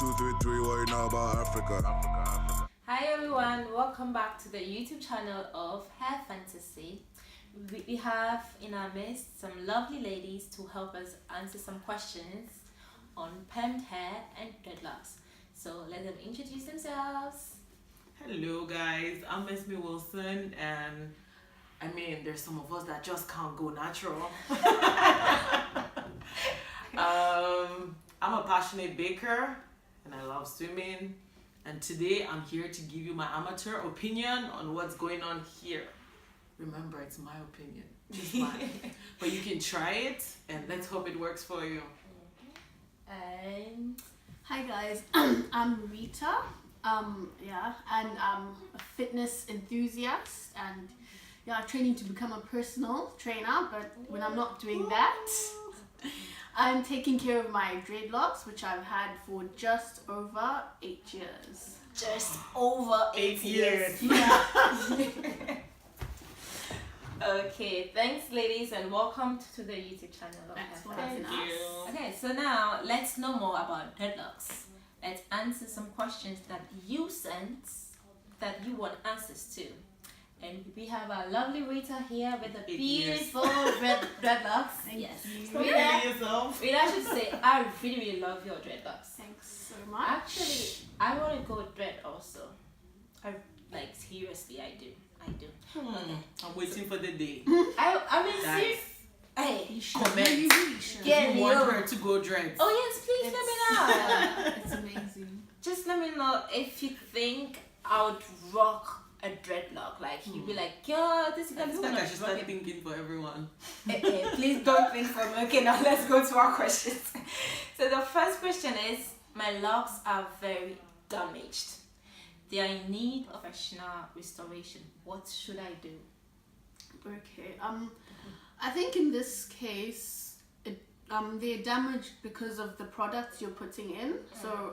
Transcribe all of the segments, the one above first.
233, what you know about Africa? Hi everyone, welcome back to the YouTube channel of Hair Fantasy. We have in our midst some lovely ladies to help us answer some questions on permed hair and dreadlocks. So let them introduce themselves. Hello guys, I'm Miss Me Wilson, and I mean there's some of us that just can't go natural. I'm a passionate baker and I love swimming, and today I'm here to give you my amateur opinion on what's going on here. Remember, it's my opinion, just mine. But you can try it and let's hope it works for you. And hi guys, I'm Rita. And I'm a fitness enthusiast, and training to become a personal trainer. But when I'm not doing that, I'm taking care of my dreadlocks, which I've had for just over 8 years. just over 8 years. Yeah. Okay, thanks ladies and welcome to the YouTube channel of Thanks Hair for having Fantasy. us. Okay, so now let's know more about dreadlocks. Let's answer some questions that you sent that you want answers to. And we have our lovely Rita here with the 8 years. beautiful red dreadlocks. Thank you. Stop Rita, hurting yourself. Rita should say, I really love your dreadlocks. Thanks so much. Actually, I want to go dread also. Seriously, I do. Okay. I'm waiting for the day. I mean, Guys, serious. Hey, You should. comment. You really should. Get you me want over. her to go dreads? Oh yes, please let me know. It's amazing. Just let me know if you think I would rock a dreadlock. Like you'd be like, yo, this I girl is feel gonna like I should rock start it. thinking for everyone. Please don't think for me. Okay, now let's go to our questions. So the first question is, my locks are very damaged. They are in need of professional restoration. What should I do? Okay. I think in this case, they're damaged because of the products you're putting in. So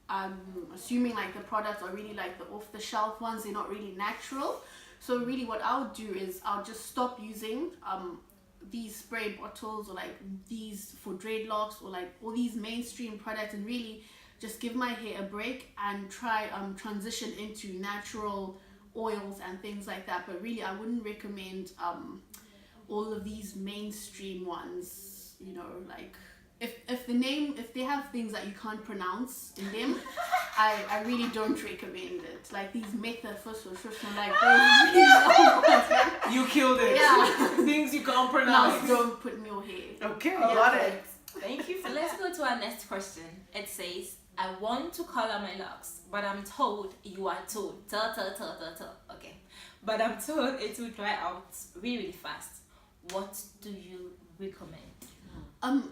I'm assuming like the products are really like the off-the-shelf ones. They're not really natural. So really, what I'll do is I'll just stop using these spray bottles or like these for dreadlocks or like all these mainstream products, and really just give my hair a break and try transition into natural oils and things like that. But really, I wouldn't recommend all of these mainstream ones. You know, like if they have things that you can't pronounce in them, I really don't recommend it. Like these methaphosphorus, like those really long ones. You killed it. Yeah. Things you can't Now pronounce. don't put in your hair. Okay, Yeah. got it. Thank you. So let's go to our next question. It says, I want to color my locks, but I'm told you are told. Okay. But I'm told it will dry out really fast. What do you recommend?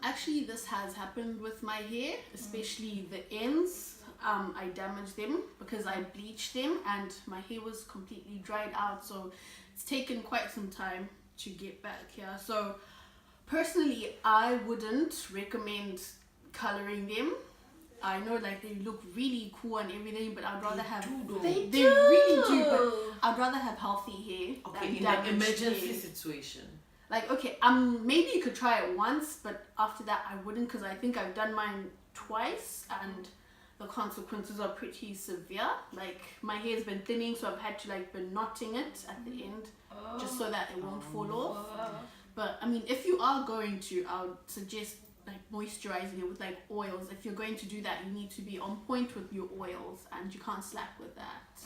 Actually, this has happened with my hair, especially the ends. I damaged them because I bleached them and my hair was completely dried out. So it's taken quite some time to get back here. So personally, I wouldn't recommend coloring them. I know like they look really cool and everything, but I'd rather have They they really do, but I'd rather have healthy hair. Okay, than in an damaged emergency hair. situation. Like, okay, maybe you could try it once, but after that I wouldn't, because I think I've done mine twice and the consequences are pretty severe. Like my hair's been thinning, so I've had to like been knotting it at the end just so that it won't fall off. But I mean, if you are going to, I would suggest like moisturizing it with like oils. If you're going to do that, you need to be on point with your oils and you can't slack with that.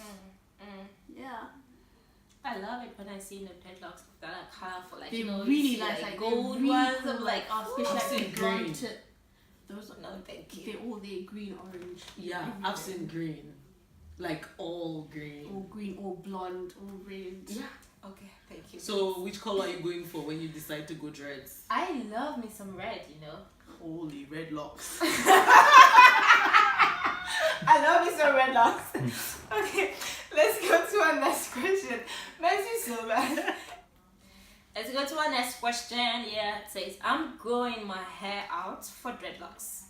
Yeah. I love it when I see the dreadlocks that are colorful, like They you know, really you see, like gold really ones. cool, I'm like, especially I've like seen the blonde green. tip. Those are no, thank you. they're all there, green, orange. Yeah, everything. I've seen green. Like all green. All green, all blonde, all red. Yeah. Okay, thank you. So which color are you going for when you decide to go dreads? I love me some red, you know. Holy red locks. I love me some red locks. Okay, let's go to our next question. Merci so much. Let's go to our next question. Yeah, it says, I'm growing my hair out for dreadlocks.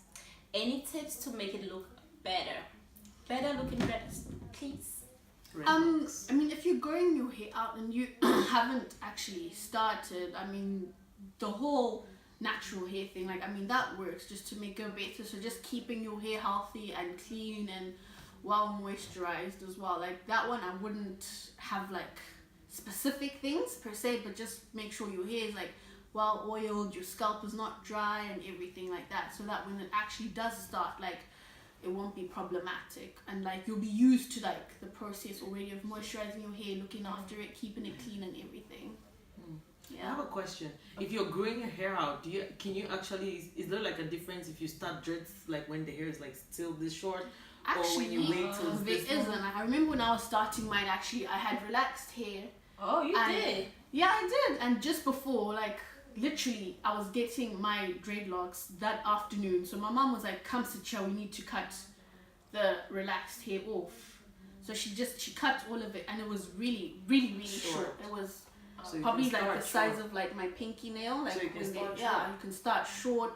Any tips to make it look better? Better looking dreads, please. Red I locks. mean, if you're growing your hair out and you haven't actually started, I mean, the whole natural hair thing, like, I mean, that works just to make it better. So just keeping your hair healthy and clean and well moisturized as well. Like that one, I wouldn't have like specific things per se, but just make sure your hair is like well oiled, your scalp is not dry and everything like that, so that when it actually does start, like, it won't be problematic, and like you'll be used to like the process already of moisturizing your hair, looking after it, keeping it clean and everything. I have a question. If you're growing your hair out, is there like a difference if you start dreads like when the hair is like still this short, Actually, or when you wait till there this isn't. long? I remember when I was starting mine, actually, I had relaxed hair. Oh, you did? Yeah, I did. And just before, like, literally, I was getting my dreadlocks that afternoon. So my mom was like, come sit here, we need to cut the relaxed hair off. So she cut all of it, and it was really, really, really short. It was probably like the size of like my pinky nail. Like, so you can start you can start short,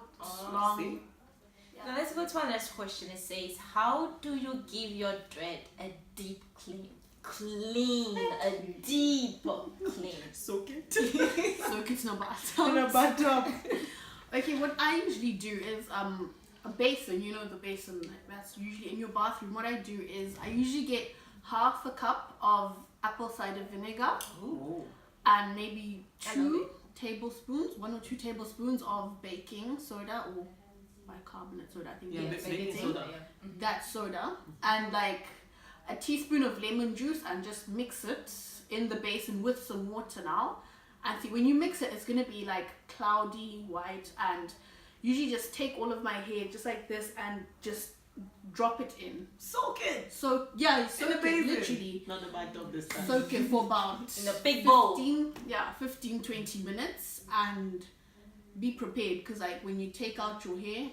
long. See? Now let's go to our next question. It says, how do you give your dread a deep clean? A deep clean. Soak it. Soak it in a bathtub. In a bathtub. Okay, what I usually do is a basin, you know, the basin that's usually in your bathroom. What I do is I usually get half a cup of apple cider vinegar. Ooh. And maybe 1 or 2 tablespoons of baking soda or bicarbonate soda, I think. Yeah, it's baking soda. That soda, and like a teaspoon of lemon juice, and just mix it in the basin with some water now. And see, when you mix it, it's gonna be like cloudy white, and usually just take all of my hair just like this and just drop it in. Soak it. So yeah, soak it literally. Not the bathtub this time. Soak it for about in a big bowl. 15-20 minutes, and be prepared, because like when you take out your hair,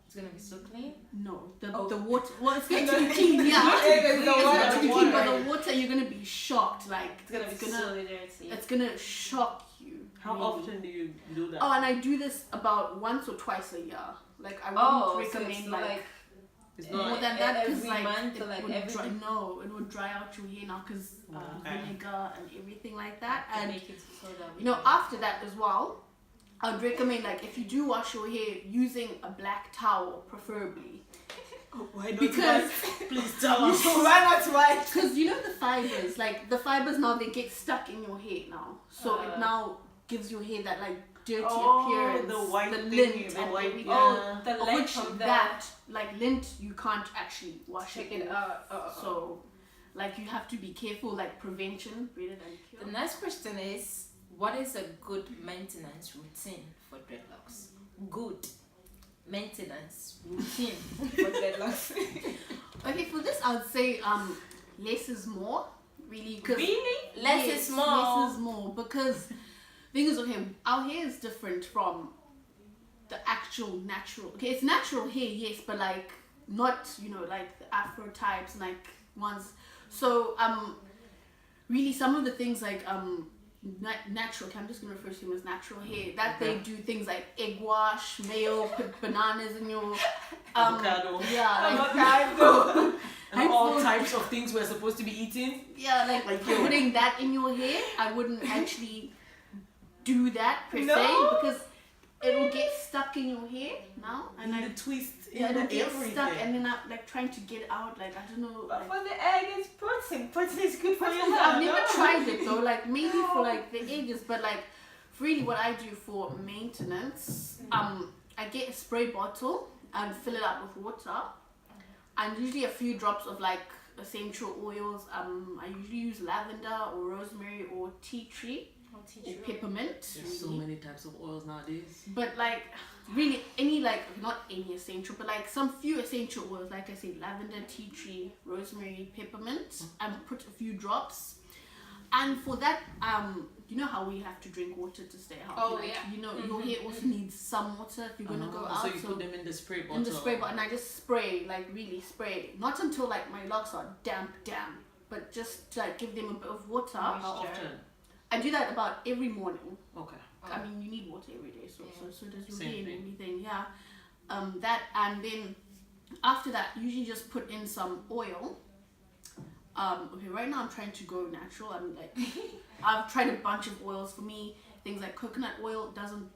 it's gonna be so clean. No, the water. Well, it's going to be clean. Yeah, it's going to be clean, but right? the water, you're gonna be shocked. Like It's gonna be so dirty. It's gonna shock you. How really. often do you do that? Oh, and I do this about once or twice a year. Like I wouldn't recommend so it's like it's more not than that, because every like month it or like would every dry. No, it would dry out your hair now, because vinegar and everything like that. And make it so that you know, after that as well, I would recommend, like, if you do wash your hair, using a black towel preferably. Why not Because white? Please tell us. why not white? Because you know the fibers, like the fibers now, they get stuck in your hair now, so it now gives your hair that like dirty appearance, the white the thing, lint the and white- everything. Oh, the Of length which of that like lint you can't actually wash Take it it off. out. So like you have to be careful, like prevention rather than cure. The next question is, what is a good maintenance routine for dreadlocks? Good maintenance routine for dreadlocks. Okay, for this I would say less is more, really. Really? Less is more. Less is more, because thing is, okay, our hair is different from the actual natural. Okay, it's natural hair, yes, but like not, you know, like the Afro types and like ones. So really some of the things like natural, okay, I'm just gonna refer to them as natural hair, that they do things like egg wash, mayo, put bananas in your Avocado. yeah, And all types of things we're supposed to be eating. yeah, like putting that in your hair. I wouldn't actually do that per se, because it will get stuck in your hair now, and And I the twist yeah, in it'll get everything. stuck, and then I'm like trying to get out, like I don't know. But Like, for the egg, it's protein. Protein is good for your I've hair. never tried it though. Like maybe for like the edges, but like really what I do for maintenance, I get a spray bottle and fill it up with water, and usually a few drops of like essential oils. I usually use lavender or rosemary or tea tree or peppermint. There's so many types of oils nowadays. But like really any, like not any essential, but like some few essential oils, like I said, lavender, tea tree, rosemary, peppermint, and put a few drops. And for that, you know how we have to drink water to stay healthy. Oh, like, yeah. You know, your hair also needs some water if you're gonna go out. So you put them in the spray bottle. in the spray bottle, and I just spray, like really spray. Not until like my locks are damp, but just to like give them a bit of water. How often? I do that about every morning. Okay. I mean, you need water every day, so does your Same hair and thing. everything. Yeah. That, and then after that, usually just put in some oil. Okay, right now I'm trying to go natural. I'm like, I've tried a bunch of oils. For me, things like coconut oil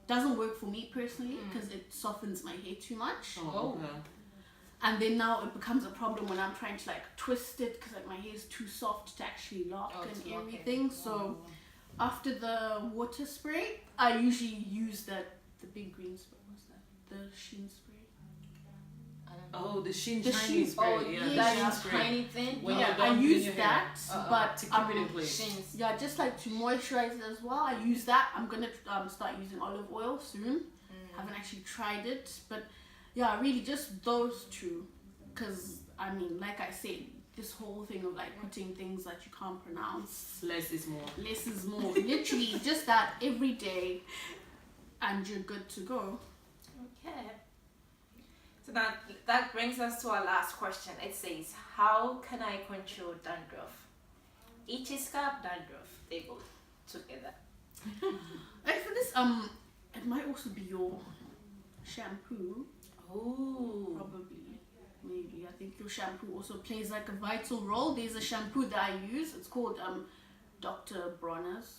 doesn't work for me personally because it softens my hair too much. Oh, okay. And then now it becomes a problem when I'm trying to like twist it because like my hair is too soft to actually lock and everything. So after the water spray, I usually use the big green spray. What's that? The sheen spray. Oh, the sheen The shiny sheen- spray. Oh, Yeah, that the sheen is spray. tiny thing. When Yeah, you're I done doing use your hair. that, but to keep it in place. Shins. yeah, just like to moisturize it as well. I use that. I'm gonna start using olive oil soon. Haven't actually tried it, but yeah, really just those two. Cause I mean, like I said, this whole thing of like putting things that you can't pronounce. Less is more. Less is more. Literally, just that every day, and you're good to go. Okay. So that brings us to our last question. It says, how can I control dandruff? Itchy scalp, dandruff, they go together. For this, it might also be your shampoo. Oh. Probably. Maybe. I think your shampoo also plays like a vital role. There's a shampoo that I use. It's called Dr. Bronner's.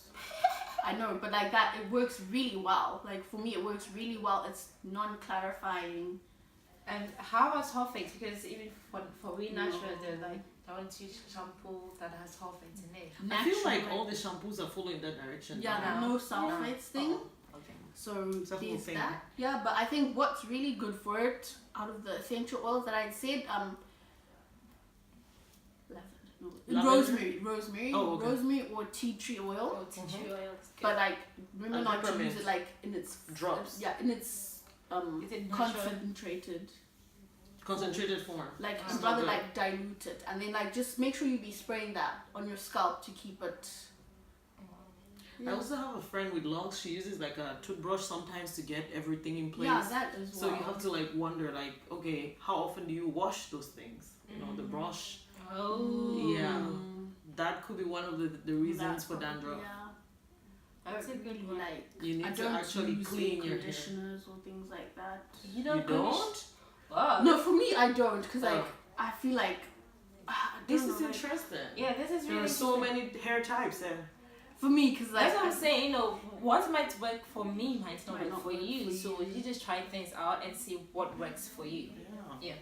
I know, but like that, it works really well. Like for me, it works really well. It's non-clarifying. And how about sulfates? Because even for we natural, they're like, don't use shampoo that has sulfates in it. I feel like all the shampoos are following that direction. Yeah, now. the no sulfates thing. Okay. So It's a whole there's thing. that. Yeah, but I think what's really good for it, out of the essential oils that I'd said, Lavender? rosemary, Oh, okay. rosemary or tea tree oil. Oh, tea tree oil. is good. But like, remember And not to peppermint. use it like in its Drops. Yeah, in its Is it natural? concentrated. Concentrated form. Like That's not rather good. like dilute it, and then like just make sure you be spraying that on your scalp to keep it. I also have a friend with locks. She uses like a toothbrush sometimes to get everything in place. Yeah, that as So well. you have to like wonder like, okay, how often do you wash those things? You know, the brush. Oh. Yeah. That could be one of the reasons That's for probably- dandruff. Yeah. That's a good one. Like You need I to don't actually use clean any your hair. conditioners or things like that. You You don't? don't? Wow. No, for me I don't, because like Oh. I feel like I This don't is know, like, interesting. Yeah, this is There really are so interesting. many hair types there. for me, because like That's what I'm saying. You know, what might work for me might not Might work not for work you. for So you. you just try things out and see what works for you. Yeah.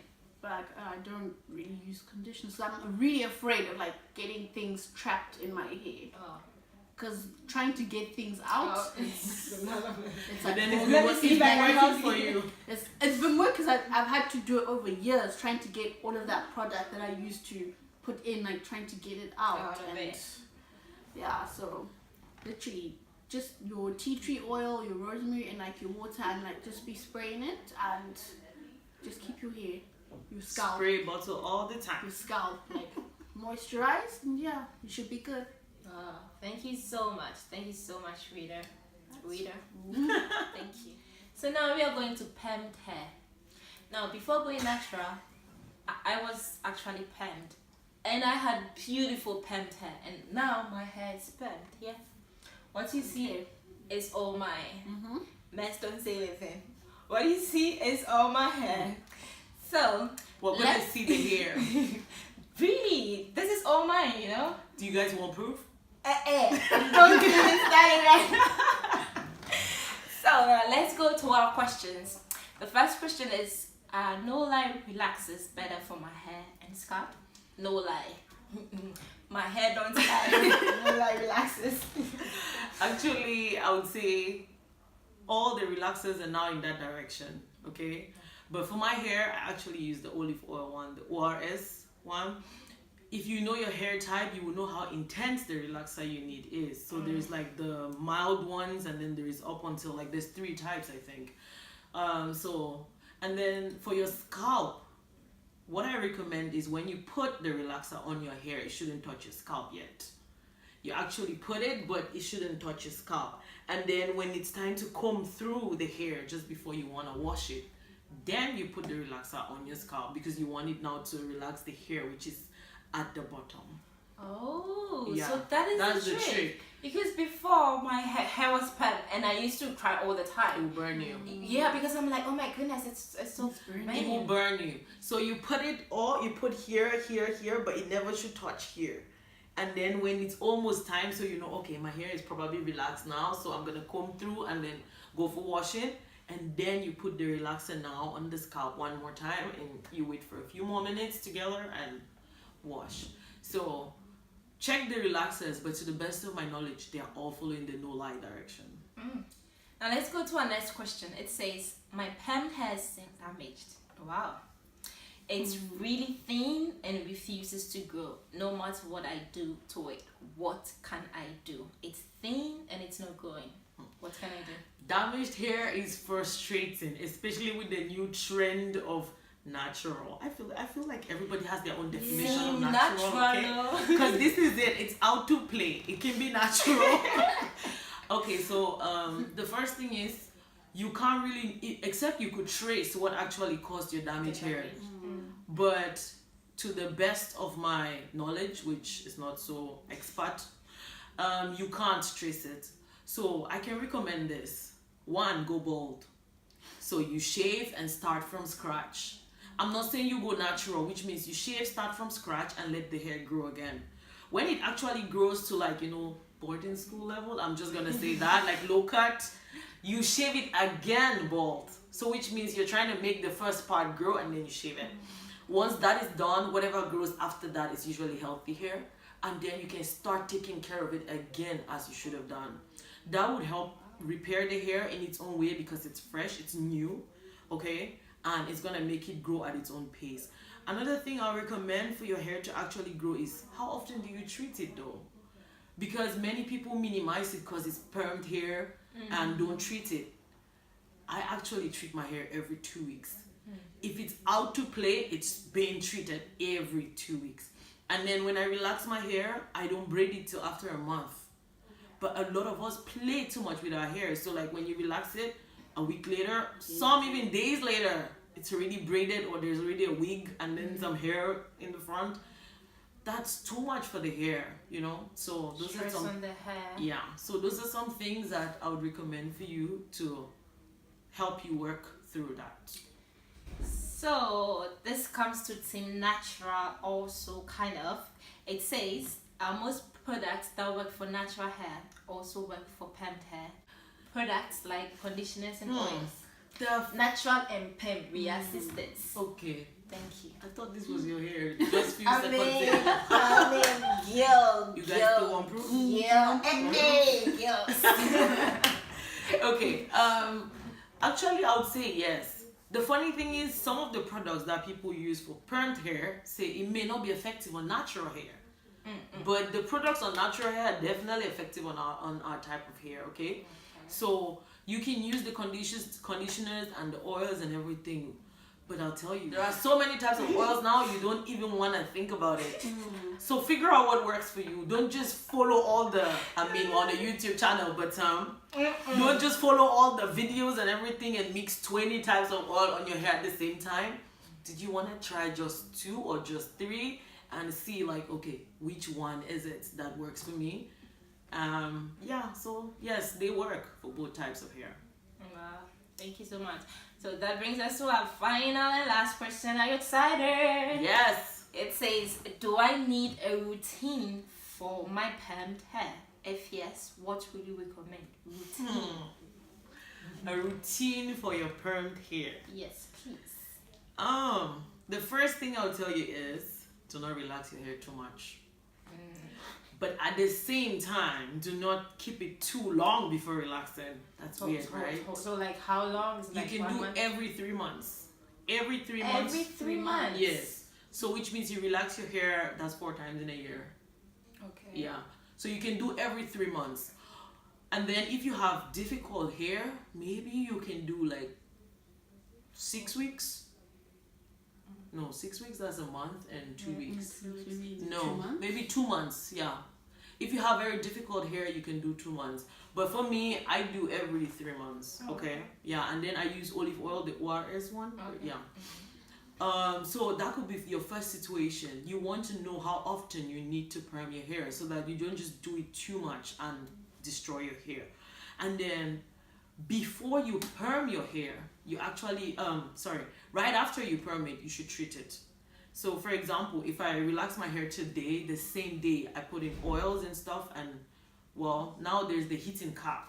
But like, I don't really use conditioners. So I'm really afraid of like getting things trapped in my hair. Oh. Because trying to get things out, it's But like, then oh, it's let me been see if I can working help for you. you. it's been work because I've had to do it over years trying to get all of that product that I used to put in, like trying to get it out. Out of and it. yeah, so literally just your tea tree oil, your rosemary, and like your water, and like just be spraying it and just keep your hair, your scalp, Spray bottle all the time. your scalp like moisturized, and yeah, you should be good. Thank you so much. Thank you so much, reader. Thank you. So now we are going to permed hair. Now, before going natural, I was actually permed. And I had beautiful permed hair. And now my hair is permed, yeah. What you see is all mine. Mm-hmm. Mess, don't say anything. What you see is all my hair. So, Well, when I see the hair, really, this is all mine, you know? do you guys want proof? Don't get me started right now. So let's go to our questions. The first question is, no lie relaxes better for my hair and scalp? No lie. My hair don't lie. No lie relaxes. Actually, I would say all the relaxers are now in that direction, okay? But for my hair, I actually use the olive oil one, the ORS one. If you know your hair type, you will know how intense the relaxer you need is. So there's like the mild ones, and then there is up until like there's 3 types, I think. And then for your scalp, what I recommend is when you put the relaxer on your hair, it shouldn't touch your scalp yet. You actually put it, but it shouldn't touch your scalp. And then when it's time to comb through the hair just before you want to wash it, then you put the relaxer on your scalp because you want it now to relax the hair, which is at the bottom. Oh, Yeah, so that's the trick. Because before my hair was permed and I used to cry all the It time. will burn you. Yeah, because I'm like, oh my goodness, it's so It will burn you. So you put it all, you put here, here, here, but it never should touch here. And then when it's almost time, so you know, okay, my hair is probably relaxed now, so I'm gonna comb through and then go for washing. And then you put the relaxer now on the scalp one more time, and you wait for a few more minutes together and wash. So check the relaxers, but to the best of my knowledge, they are all following the no lie direction. Now let's go to our next question. It says, my perm hair seems damaged. Wow. It's really thin and refuses to grow no matter what I do to it. What can I do? It's thin and it's not growing. What can I do? Damaged hair is frustrating, especially with the new trend of natural. I feel like everybody has their own definition of natural, okay? Because this is it. It's out to play. It can be natural. Okay, so the first thing is you can't really, except you could trace what actually caused your damaged hair. But to the best of my knowledge, which is not so expert, you can't trace it. So I can recommend this. One, go bald. So you shave and start from scratch. I'm not saying you go natural, which means you shave, start from scratch, and let the hair grow again. When it actually grows to, like, you know, boarding school level, I'm just gonna say that, like low cut, you shave it again bald. So which means you're trying to make the first part grow and then you shave it. Once that is done, whatever grows after that is usually healthy hair, and then you can start taking care of it again as you should have done. That would help repair the hair in its own way because it's fresh, it's new, okay, and it's gonna make it grow at its own pace. Another thing I recommend for your hair to actually grow is how often do you treat it though? Because many people minimize it because it's permed hair and don't treat it. I actually treat my hair every 2 weeks. If it's out to play, it's being treated every 2 weeks. And then when I relax my hair, I don't braid it till after a month. But a lot of us play too much with our hair. So like when you relax it, a week later, some even days later, it's already braided or there's already a wig and then some hair in the front. That's too much for the hair, you know. So those Stress are some on the hair. Yeah. So those are some things that I would recommend for you to help you work through that. So this comes to Team Natural also kind of. It says most products that work for natural hair also work for permed hair. Products like conditioners and oils. Natural and perm re-assisted. Okay. Thank you. I thought this was your hair. Just few seconds in. Girl. You guys still want proof? Okay. Actually, I would say yes. The funny thing is, some of the products that people use for permed hair say it may not be effective on natural hair. But the products on natural hair are definitely effective on our type of hair, okay? So you can use the conditioners and the oils and everything. But I'll tell you, there are so many types of oils now, you don't even want to think about it. So figure out what works for you. Don't just follow all the, on the YouTube channel, but don't just follow all the videos and everything and mix 20 types of oil on your hair at the same time. Did you want to try just 2 or just 3 and see like, okay, which one is it that works for me? Yeah, so yes, they work for both types of hair. Wow, thank you so much. So that brings us to our final and last question. Are you excited? Yes. It says, do I need a routine for my permed hair? If yes, what would you recommend? Routine. A routine for your permed hair. Yes, please. The first thing I'll tell you is do not relax your hair too much. But at the same time, do not keep it too long before relaxing. That's weird, right? So like how long? Is You like can 1 do month? every 3 months. Every 3 months. Every 3 months? Yes. So which means you relax your hair, that's 4 times in a year. Okay. Yeah. So you can do every 3 months. And then if you have difficult hair, maybe you can do like 6 weeks. No, 6 weeks, that's a month and 2 weeks. No, maybe 2 months, yeah. If you have very difficult hair, you can do 2 months. But for me, I do every 3 months, okay? Yeah, and then I use olive oil, the ORS one, yeah. So that could be your first situation. You want to know how often you need to perm your hair so that you don't just do it too much and destroy your hair. And then before you perm your hair, you actually, right after you perm it, you should treat it. So for example, if I relax my hair today, the same day I put in oils and stuff, and well, now there's the heating cap.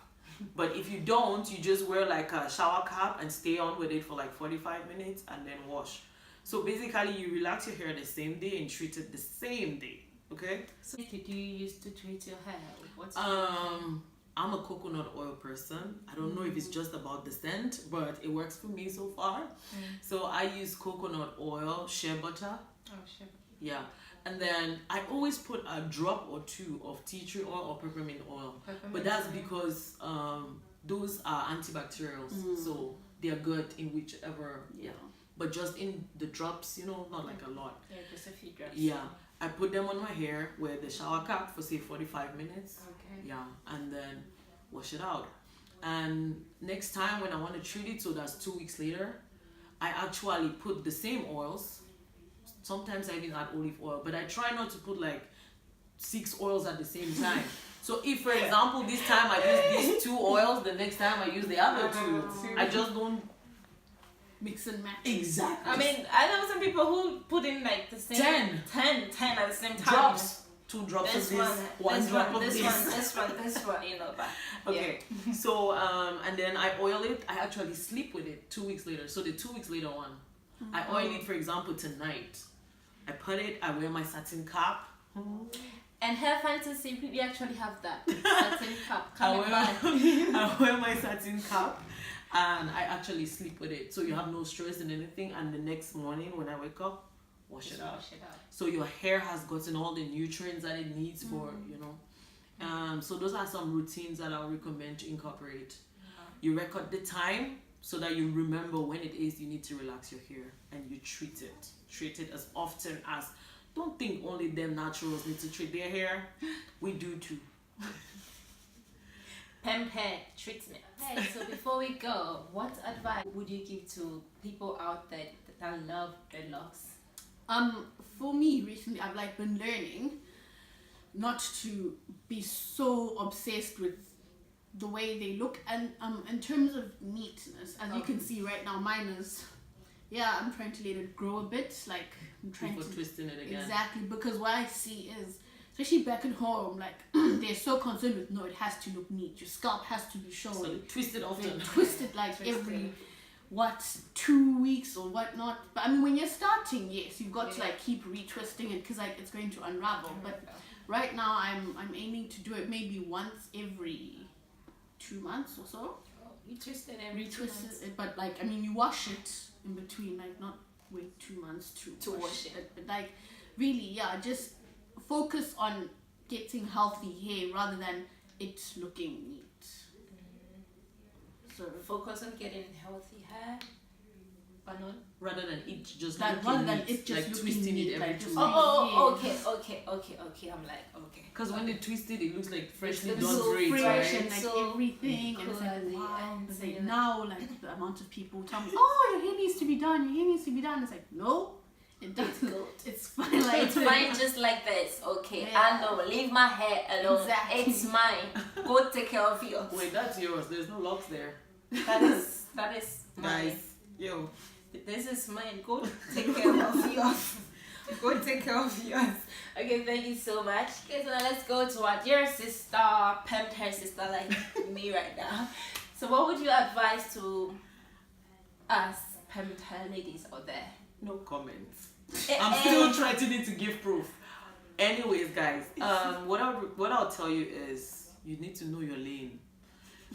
But if you don't, you just wear like a shower cap and stay on with it for like 45 minutes and then wash. So basically you relax your hair the same day and treat it the same day. Okay? So did you use to treat your hair? What's I'm a coconut oil person. I don't know if it's just about the scent, but it works for me so far. So I use coconut oil, shea butter. Oh, shea. Yeah. And then I always put a drop or two of tea tree oil or peppermint oil. But that's because those are antibacterials. So they're good in whichever. Yeah. But just in the drops, you know, not like a lot. Yeah, just a few drops. Yeah. I put them on my hair with the shower cap for say 45 minutes. Okay. Yeah. And then wash it out. And next time when I want to treat it, so that's 2 weeks later, I actually put the same oils. Sometimes I even add olive oil, but I try not to put like 6 oils at the same time. So if, for example, this time I use these 2 oils, the next time I use the other 2. I just don't Mix and match. exactly. I mean, I know some people who put in like the same 10 at the same time. drops. 2 drops This of this, one, one drop of this this. one, this one, you know, but Okay, so and then I oil it. I actually sleep with it 2 weeks later. So the 2 weeks later one, I oil it, for example, tonight. I put it. I wear my satin cap. And Hair Fantasy, we actually have that satin cap I coming back. I wear my satin cap, and I actually sleep with it. So you have no stress and anything. And the next morning when I wake up, wash it out. So your hair has gotten all the nutrients that it needs for, you know. So those are some routines that I would recommend to incorporate. You record the time so that you remember when it is you need to relax your hair, and you treat it. Treat it as often as. Don't think only them naturals need to treat their hair. We do too. Permed hair treatment. Hey, so before we go, what advice would you give to people out there that love dreadlocks? For me recently, I've like been learning not to be so obsessed with the way they look, and in terms of neatness, as you can see right now, mine is, I'm trying to let it grow a bit, like I'm trying Before to twisting it again. exactly, because what I see is, especially back at home, like they're so concerned with, no, it has to look neat, your scalp has to be showing, So they twist it often. they twist it like every 2 weeks or whatnot. But I mean, when you're starting, yes, you've got to like keep retwisting it because like it's going to unravel. But right now, I'm aiming to do it maybe once every 2 months or so. You twist it every 2 months. It, but like I mean, you wash it in between, like not wait 2 months to wash it. But like really, just focus on getting healthy hair rather than it looking neat. So Focus on getting healthy hair, but not. Rather than it just Like, looking rather than neat, it just like looking twisting neat, it every like 2 just- weeks. Okay. I'm like, okay. Because when they twist it, it looks like freshly It's done so braids, fresh right? and like So everything, and it's like cozy wow. and But so like you're like- now, like the amount of people tell me, oh, your hair needs to be done. Your hair needs to be done. It's like no, it doesn't. It's fine. Like It's fine just like this. Okay, Yeah. I know. Leave my hair alone. Exactly. It's mine. Go take care of yours. Wait, that's yours. There's no locks there. That is mine. Guys, yo. This is mine. Go take care of yours. Go take care of yours. Okay, thank you so much. Okay, so now let's go to our dear sister, permed hair sister like me right now. So what would you advise to us permed hair ladies out there? No comments. I'm still trying to give proof. Anyways, guys, what I'll tell you is you need to know your lane.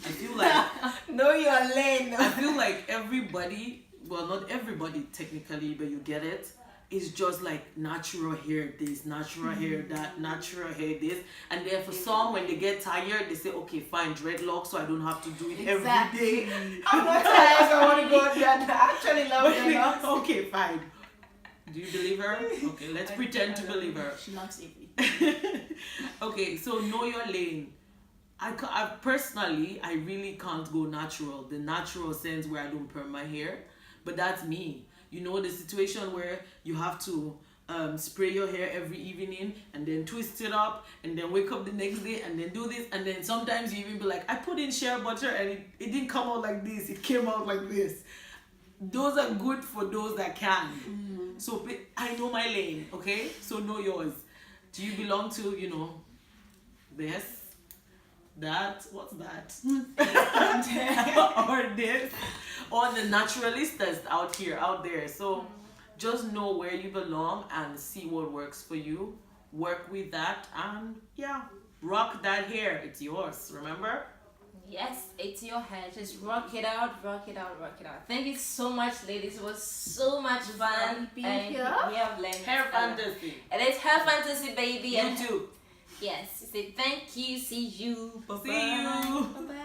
I feel like Know your lane. I feel like everybody, well, not everybody technically, but you get it. It's just like natural hair this, natural hair that, natural hair this, and then for some, when they get tired, they say, okay, fine, dreadlocks, so I don't have to do it every day. I'm not tired. I want to go there. I actually love dreadlocks. Okay, fine. Do you believe her? Okay, let's pretend to believe her. She loves everything. Okay, so know your lane. I personally, I really can't go natural. The natural sense where I don't perm my hair, but that's me. You know, the situation where you have to spray your hair every evening and then twist it up and then wake up the next day and then do this, and then sometimes you even be like, I put in shea butter and it didn't come out like this, it came out like this. Those are good for those that can. So I know my lane, okay? So know yours. Do you belong to, you know, this, that, what's that? or this, or the naturalistas out there. So just know where you belong and see what works for you. Work with that and yeah, rock that hair. It's yours, remember? Yes, it's your hair. Just rock it out, rock it out, rock it out. Thank you so much, ladies. It was so much fun. being And here. we have learned Hair fantasy. It is hair fantasy, baby. You too. Yes. Say thank you. See you. Bye-bye. See you. Bye-bye.